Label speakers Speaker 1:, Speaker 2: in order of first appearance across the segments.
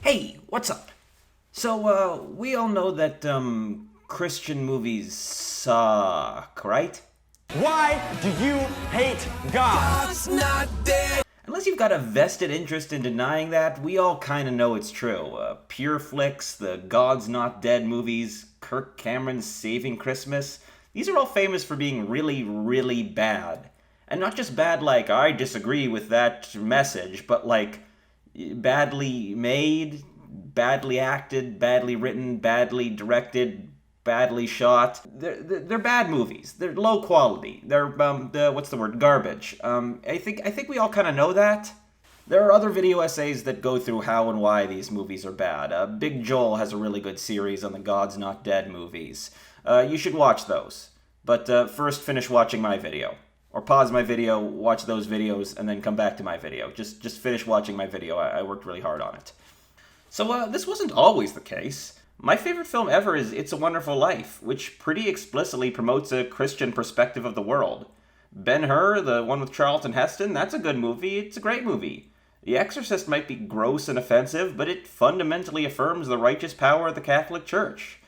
Speaker 1: Hey, what's up? We all know that, Christian movies suck, right?
Speaker 2: Why do you hate God?
Speaker 1: Unless you've got a vested interest in denying that, we all kinda know it's true. Pure Flicks, the God's Not Dead movies, Kirk Cameron's Saving Christmas, these are all famous for being really, really bad. And not just bad like, I disagree with that message, but like, badly made, badly acted, badly written, badly directed, badly shot. They're bad movies. They're low quality. They're what's the word? Garbage. I think we all kind of know that. There are other video essays that go through how and why these movies are bad. Big Joel has a really good series on the God's Not Dead movies. You should watch those. But first, finish watching my video. Or pause my video, watch those videos, and then come back to my video. Just finish watching my video. I worked really hard on it. This wasn't always the case. My favorite film ever is It's a Wonderful Life, which pretty explicitly promotes a Christian perspective of the world. Ben-Hur, the one with Charlton Heston, that's a good movie. It's a great movie. The Exorcist might be gross and offensive, but it fundamentally affirms the righteous power of the Catholic Church.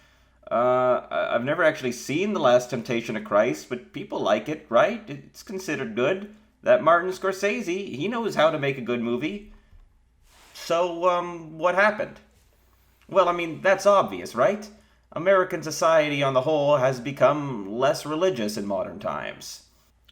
Speaker 1: I've never actually seen The Last Temptation of Christ, but people like it, right? It's considered good. That Martin Scorsese, he knows how to make a good movie. What happened? Well, I mean, that's obvious, right? American society on the whole has become less religious in modern times.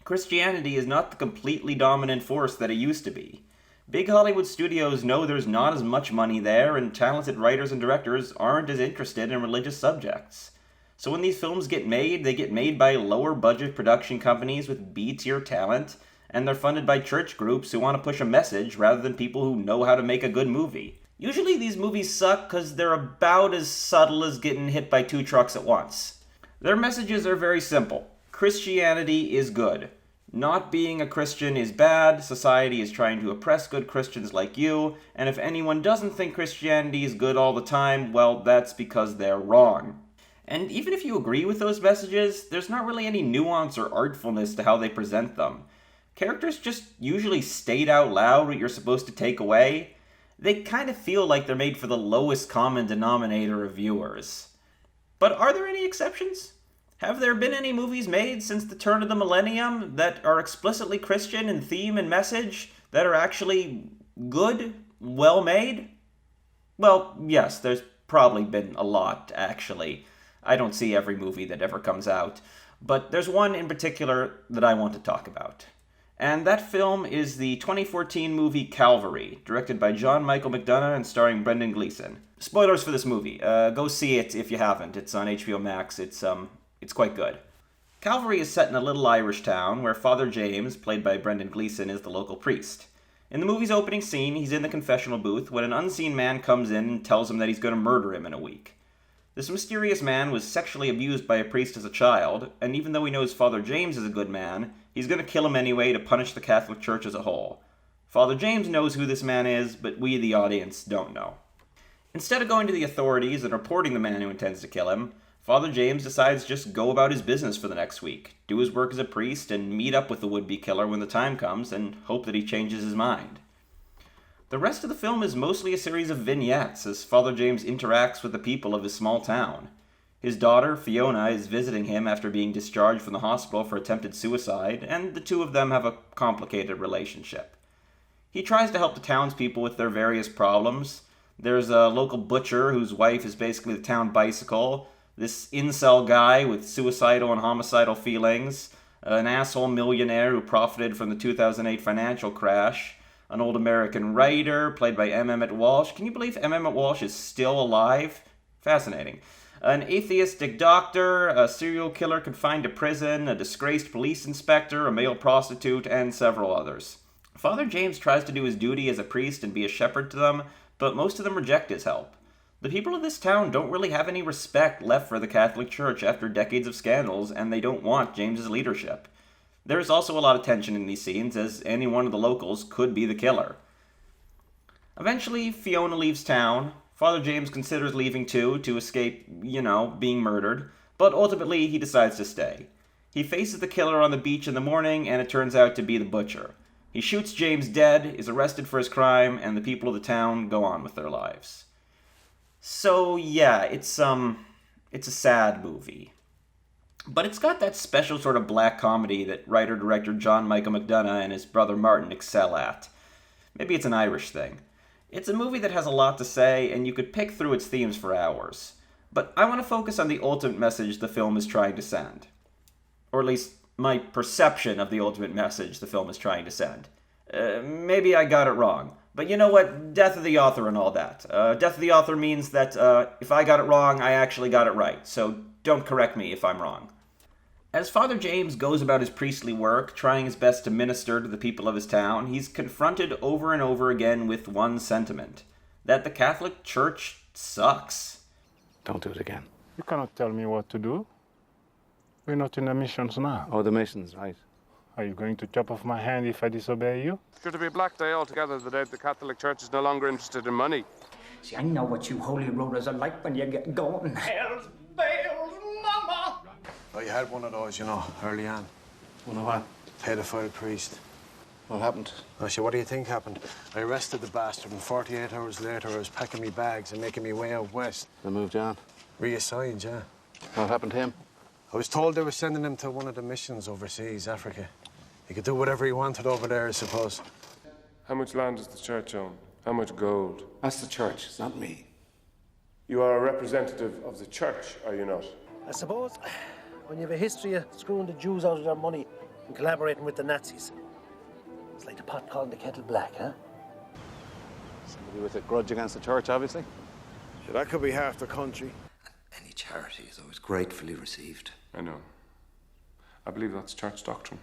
Speaker 1: Christianity is not the completely dominant force that it used to be. Big Hollywood studios know there's not as much money there, and talented writers and directors aren't as interested in religious subjects. So when these films get made, they get made by lower budget production companies with B-tier talent, and they're funded by church groups who want to push a message rather than people who know how to make a good movie. Usually these movies suck because they're about as subtle as getting hit by two trucks at once. Their messages are very simple. Christianity is good. Not being a Christian is bad, society is trying to oppress good Christians like you, and if anyone doesn't think Christianity is good all the time, well, that's because they're wrong. And even if you agree with those messages, there's not really any nuance or artfulness to how they present them. Characters just usually state out loud what you're supposed to take away. They kind of feel like they're made for the lowest common denominator of viewers. But are there any exceptions? Have there been any movies made since the turn of the millennium that are explicitly Christian in theme and message, that are actually good, well made? Well, yes, there's probably been a lot, actually. I don't see every movie that ever comes out, but there's one in particular that I want to talk about. And that film is the 2014 movie Calvary, directed by John Michael McDonough and starring Brendan Gleeson. Spoilers for this movie. Go see it if you haven't. It's on HBO Max. It's quite good. Calvary is set in a little Irish town where Father James, played by Brendan Gleeson, is the local priest. In the movie's opening scene, he's in the confessional booth when an unseen man comes in and tells him that he's going to murder him in a week. This mysterious man was sexually abused by a priest as a child, and even though he knows Father James is a good man, he's going to kill him anyway to punish the Catholic Church as a whole. Father James knows who this man is, but we, the audience, don't know. Instead of going to the authorities and reporting the man who intends to kill him, Father James decides to just go about his business for the next week, do his work as a priest, and meet up with the would-be killer when the time comes, and hope that he changes his mind. The rest of the film is mostly a series of vignettes as Father James interacts with the people of his small town. His daughter, Fiona, is visiting him after being discharged from the hospital for attempted suicide, and the two of them have a complicated relationship. He tries to help the townspeople with their various problems. There's a local butcher whose wife is basically the town bicycle, this incel guy with suicidal and homicidal feelings, an asshole millionaire who profited from the 2008 financial crash, an old American writer played by M. Emmett Walsh. Can you believe M. Emmett Walsh is still alive? Fascinating. An atheistic doctor, a serial killer confined to prison, a disgraced police inspector, a male prostitute, and several others. Father James tries to do his duty as a priest and be a shepherd to them, but most of them reject his help. The people of this town don't really have any respect left for the Catholic Church after decades of scandals, and they don't want James's leadership. There's also a lot of tension in these scenes, as any one of the locals could be the killer. Eventually, Fiona leaves town. Father James considers leaving too, to escape, being murdered, but ultimately he decides to stay. He faces the killer on the beach in the morning, and it turns out to be the butcher. He shoots James dead, is arrested for his crime, and the people of the town go on with their lives. So yeah, it's a sad movie. But it's got that special sort of black comedy that writer-director John Michael McDonagh and his brother Martin excel at. Maybe it's an Irish thing. It's a movie that has a lot to say, and you could pick through its themes for hours. But I want to focus on the ultimate message the film is trying to send. Or at least my perception of the ultimate message the film is trying to send. Maybe I got it wrong. But you know what? Death of the author and all that. Death of the author means that if I got it wrong, I actually got it right. So don't correct me if I'm wrong. As Father James goes about his priestly work, trying his best to minister to the people of his town, he's confronted over and over again with one sentiment: that the Catholic Church sucks.
Speaker 3: Don't do it again.
Speaker 4: You cannot tell me what to do. We're not in the missions now.
Speaker 3: Oh, the mission's right.
Speaker 4: Are you going to chop off my hand if I disobey you?
Speaker 5: It's going to be a black day altogether the day the Catholic Church is no longer interested in money.
Speaker 6: See, I know what you holy rollers are like when you get going.
Speaker 2: Hells bells, mama!
Speaker 7: Oh, you had one of those, you know, early on.
Speaker 3: One of what?
Speaker 7: Pedophile priest.
Speaker 3: What happened?
Speaker 7: I said, what do you think happened? I arrested the bastard, and 48 hours later, I was packing me bags and making me way out west.
Speaker 3: They moved you on.
Speaker 7: Reassigned, yeah.
Speaker 3: What happened to him?
Speaker 7: I was told they were sending him to one of the missions overseas, Africa. He could do whatever he wanted over there, I suppose.
Speaker 5: How much land does the church own? How much gold?
Speaker 3: That's the church, it's not me.
Speaker 5: You are a representative of the church, are you not?
Speaker 8: I suppose when you have a history of screwing the Jews out of their money and collaborating with the Nazis, it's like the pot calling the kettle black, huh?
Speaker 3: Somebody with a grudge against the church, obviously.
Speaker 7: Yeah, that could be half the country.
Speaker 9: Any charity is always gratefully received.
Speaker 5: I know. I believe that's church doctrine.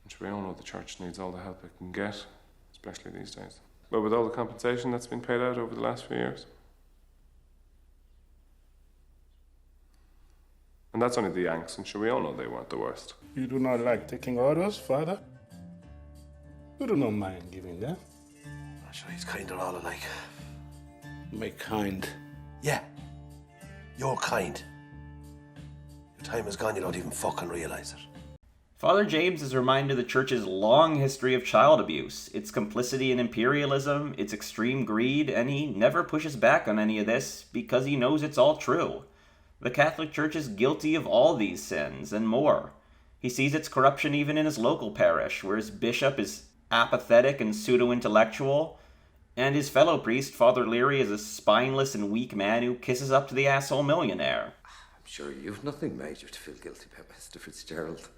Speaker 5: I'm sure we all know the church needs all the help it can get, especially these days. But with all the compensation that's been paid out over the last few years. And that's only the Yanks, and sure we all know they weren't the worst.
Speaker 4: You do not like taking orders, Father? You do not mind giving them.
Speaker 9: I'm sure he's kind of all alike.
Speaker 3: Make kind.
Speaker 9: Yeah. You're kind. Your time is gone, you don't even fucking realize it.
Speaker 1: Father James is reminded of the church's long history of child abuse, its complicity in imperialism, its extreme greed, and he never pushes back on any of this because he knows it's all true. The Catholic Church is guilty of all these sins and more. He sees its corruption even in his local parish, where his bishop is apathetic and pseudo-intellectual, and his fellow priest, Father Leary, is a spineless and weak man who kisses up to the asshole millionaire.
Speaker 9: I'm sure you've nothing major to feel guilty about, Mr. Fitzgerald.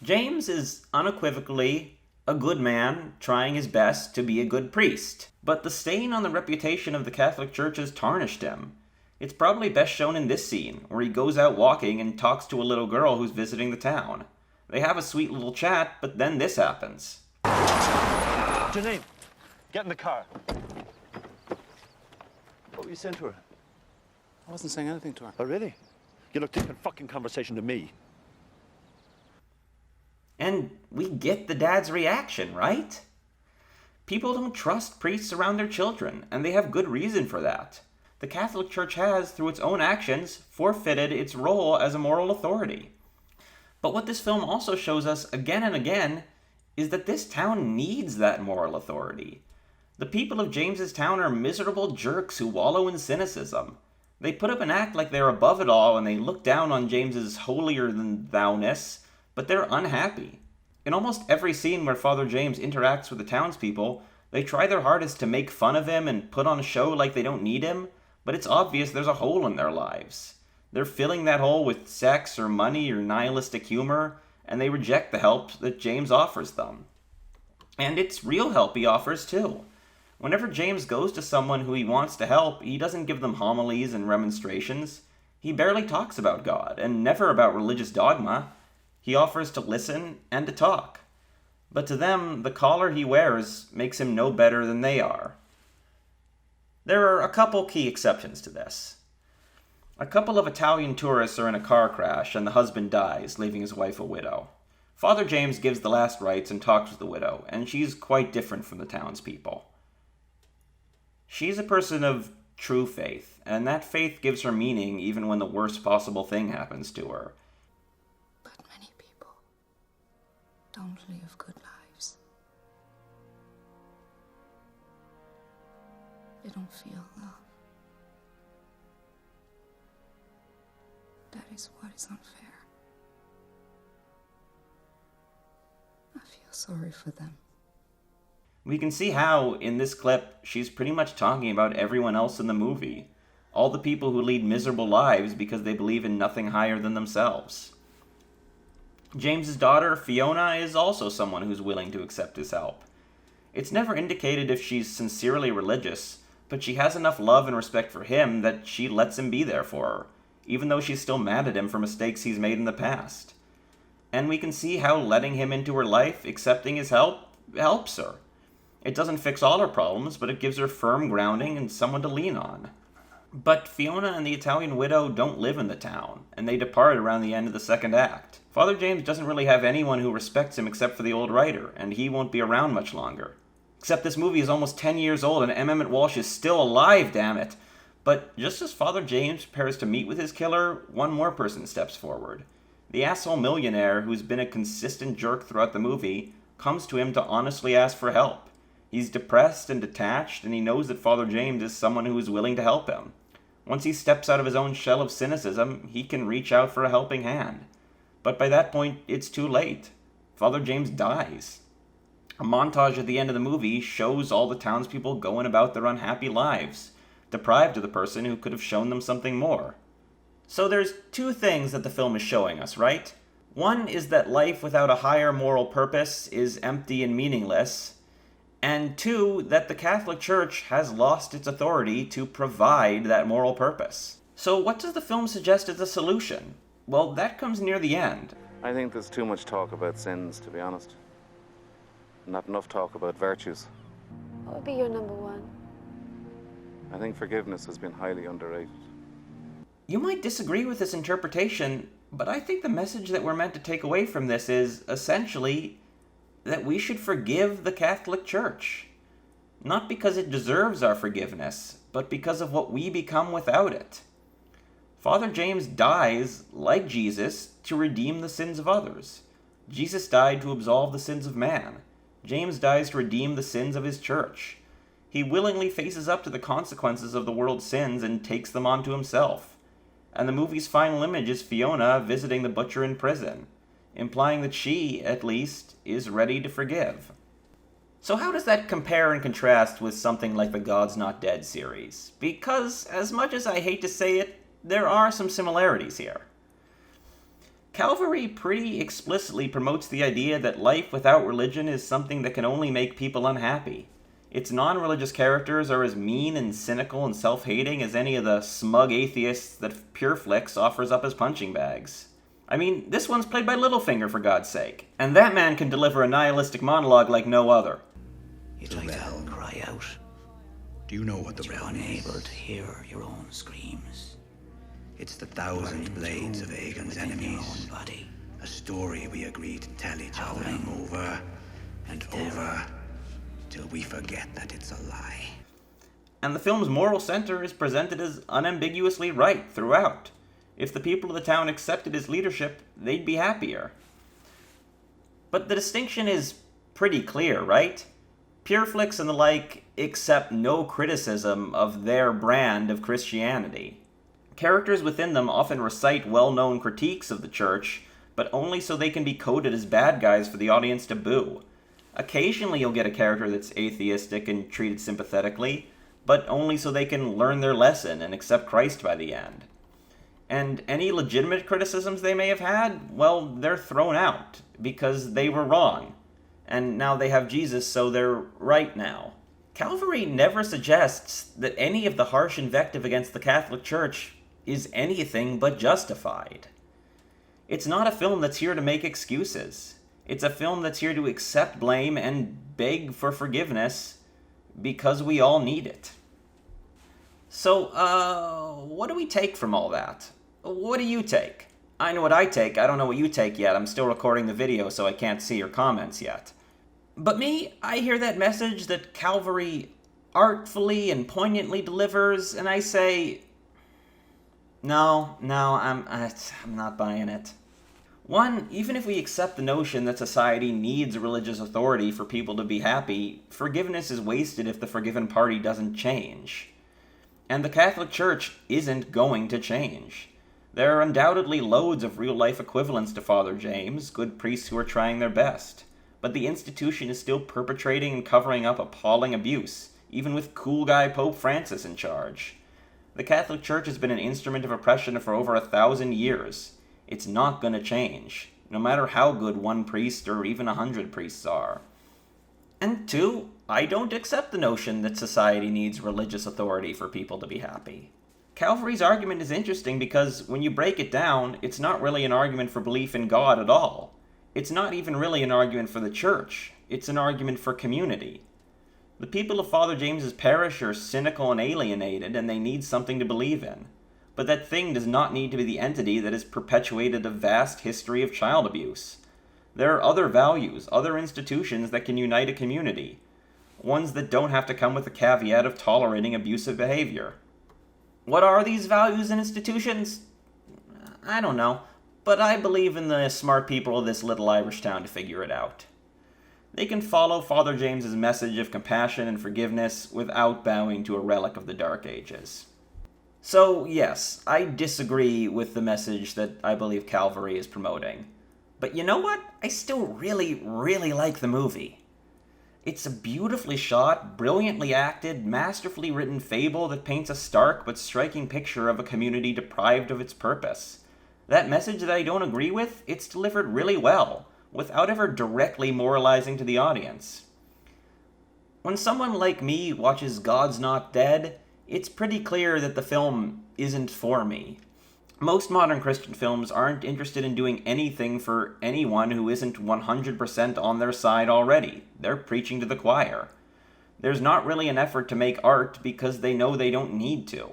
Speaker 1: James is unequivocally a good man trying his best to be a good priest, but the stain on the reputation of the Catholic Church has tarnished him. It's probably best shown in this scene, where he goes out walking and talks to a little girl who's visiting the town. They have a sweet little chat, but then this happens.
Speaker 2: What's your name? Get in the car. What were you saying to her?
Speaker 3: I wasn't saying anything to her.
Speaker 2: Oh, really? You look taking fucking conversation to me.
Speaker 1: And we get the dad's reaction, right? People don't trust priests around their children, and they have good reason for that. The Catholic Church has, through its own actions, forfeited its role as a moral authority. But what this film also shows us again and again is that this town needs that moral authority. The people of James's town are miserable jerks who wallow in cynicism. They put up an act like they're above it all and they look down on James's holier-than-thou-ness, but they're unhappy. In almost every scene where Father James interacts with the townspeople, they try their hardest to make fun of him and put on a show like they don't need him, but it's obvious there's a hole in their lives. They're filling that hole with sex or money or nihilistic humor, and they reject the help that James offers them. And it's real help he offers too. Whenever James goes to someone who he wants to help, he doesn't give them homilies and remonstrations. He barely talks about God, and never about religious dogma. He offers to listen and to talk. But to them, the collar he wears makes him no better than they are. There are a couple key exceptions to this. A couple of Italian tourists are in a car crash and the husband dies, leaving his wife a widow. Father James gives the last rites and talks with the widow, and she's quite different from the townspeople. She's a person of true faith, and that faith gives her meaning even when the worst possible thing happens to her.
Speaker 10: But many people don't live good lives. They don't feel love. That is what is unfair. I feel sorry for them.
Speaker 1: We can see how, in this clip, she's pretty much talking about everyone else in the movie. All the people who lead miserable lives because they believe in nothing higher than themselves. James's daughter, Fiona, is also someone who's willing to accept his help. It's never indicated if she's sincerely religious, but she has enough love and respect for him that she lets him be there for her, even though she's still mad at him for mistakes he's made in the past. And we can see how letting him into her life, accepting his help, helps her. It doesn't fix all her problems, but it gives her firm grounding and someone to lean on. But Fiona and the Italian widow don't live in the town, and they depart around the end of the second act. Father James doesn't really have anyone who respects him except for the old writer, and he won't be around much longer. Except this movie is almost 10 years old and M. Emmett Walsh is still alive, damn it! But just as Father James prepares to meet with his killer, one more person steps forward. The asshole millionaire, who's been a consistent jerk throughout the movie, comes to him to honestly ask for help. He's depressed and detached, and he knows that Father James is someone who is willing to help him. Once he steps out of his own shell of cynicism, he can reach out for a helping hand. But by that point, it's too late. Father James dies. A montage at the end of the movie shows all the townspeople going about their unhappy lives, deprived of the person who could have shown them something more. So there's two things that the film is showing us, right? One is that life without a higher moral purpose is empty and meaningless, and two, that the Catholic Church has lost its authority to provide that moral purpose. So what does the film suggest as a solution? Well, that comes near the end.
Speaker 3: I think there's too much talk about sins, to be honest. Not enough talk about virtues.
Speaker 11: What would be your number one?
Speaker 3: I think forgiveness has been highly underrated.
Speaker 1: You might disagree with this interpretation, but I think the message that we're meant to take away from this is, essentially, that we should forgive the Catholic Church. Not because it deserves our forgiveness, but because of what we become without it. Father James dies, like Jesus, to redeem the sins of others. Jesus died to absolve the sins of man. James dies to redeem the sins of his church. He willingly faces up to the consequences of the world's sins and takes them onto himself. And the movie's final image is Fiona visiting the butcher in prison, implying that she, at least, is ready to forgive. So how does that compare and contrast with something like the God's Not Dead series? Because, as much as I hate to say it, there are some similarities here. Calvary pretty explicitly promotes the idea that life without religion is something that can only make people unhappy. Its non-religious characters are as mean and cynical and self-hating as any of the smug atheists that Pureflix offers up as punching bags. I mean, this one's played by Littlefinger, for God's sake, and that man can deliver a nihilistic monologue like no other.
Speaker 12: You'd like to cry out. Do you know what the realm is? Unable to hear your own screams. It's the thousand blades of Aegon's enemies. Body. A story we agree to tell each other over and over till we forget that it's a lie.
Speaker 1: And the film's moral center is presented as unambiguously right throughout. If the people of the town accepted his leadership, they'd be happier. But the distinction is pretty clear, right? Pureflix and the like accept no criticism of their brand of Christianity. Characters within them often recite well-known critiques of the church, but only so they can be coded as bad guys for the audience to boo. Occasionally you'll get a character that's atheistic and treated sympathetically, but only so they can learn their lesson and accept Christ by the end. And any legitimate criticisms they may have had, well, they're thrown out, because they were wrong. And now they have Jesus, so they're right now. Calvary never suggests that any of the harsh invective against the Catholic Church is anything but justified. It's not a film that's here to make excuses. It's a film that's here to accept blame and beg for forgiveness because we all need it. So, what do we take from all that? What do you take? I know what I take. I don't know what you take yet. I'm still recording the video, so I can't see your comments yet. But me, I hear that message that Calvary artfully and poignantly delivers, and I say, no, I'm not buying it. One, even if we accept the notion that society needs religious authority for people to be happy, forgiveness is wasted if the forgiven party doesn't change. And the Catholic Church isn't going to change. There are undoubtedly loads of real-life equivalents to Father James, good priests who are trying their best. But the institution is still perpetrating and covering up appalling abuse, even with cool guy Pope Francis in charge. The Catholic Church has been an instrument of oppression for over 1,000 years. It's not going to change, no matter how good one priest or even 100 priests are. And two, I don't accept the notion that society needs religious authority for people to be happy. Calvary's argument is interesting because when you break it down, it's not really an argument for belief in God at all. It's not even really an argument for the church. It's an argument for community. The people of Father James's parish are cynical and alienated, and they need something to believe in. But that thing does not need to be the entity that has perpetuated a vast history of child abuse. There are other values, other institutions that can unite a community. Ones that don't have to come with the caveat of tolerating abusive behavior. What are these values and institutions? I don't know, but I believe in the smart people of this little Irish town to figure it out. They can follow Father James's message of compassion and forgiveness without bowing to a relic of the Dark Ages. So, yes, I disagree with the message that I believe Calvary is promoting. But you know what? I still really like the movie. It's a beautifully shot, brilliantly acted, masterfully written fable that paints a stark but striking picture of a community deprived of its purpose. That message that I don't agree with, it's delivered really well, without ever directly moralizing to the audience. When someone like me watches God's Not Dead, it's pretty clear that the film isn't for me. Most modern Christian films aren't interested in doing anything for anyone who isn't 100% on their side already. They're preaching to the choir. There's not really an effort to make art because they know they don't need to.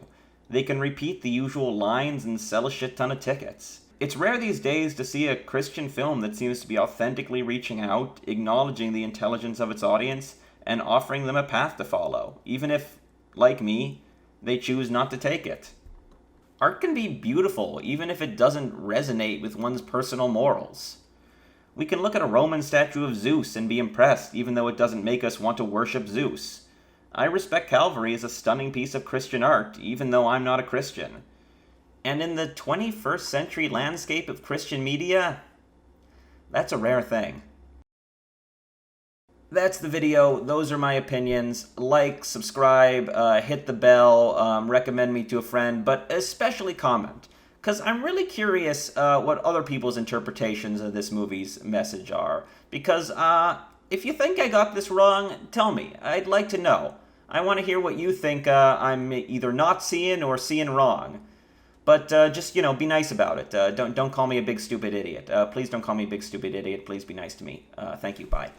Speaker 1: They can repeat the usual lines and sell a shit ton of tickets. It's rare these days to see a Christian film that seems to be authentically reaching out, acknowledging the intelligence of its audience, and offering them a path to follow, even if, like me, they choose not to take it. Art can be beautiful, even if it doesn't resonate with one's personal morals. We can look at a Roman statue of Zeus and be impressed, even though it doesn't make us want to worship Zeus. I respect Calvary as a stunning piece of Christian art, even though I'm not a Christian. And in the 21st century landscape of Christian media, that's a rare thing. That's the video. Those are my opinions. Like, subscribe, hit the bell, recommend me to a friend, but especially comment. Because I'm really curious what other people's interpretations of this movie's message are. Because if you think I got this wrong, tell me. I'd like to know. I want to hear what you think I'm either not seeing or seeing wrong. But just, be nice about it. Don't call me a big stupid idiot. Please don't call me a big stupid idiot. Please be nice to me. Thank you. Bye.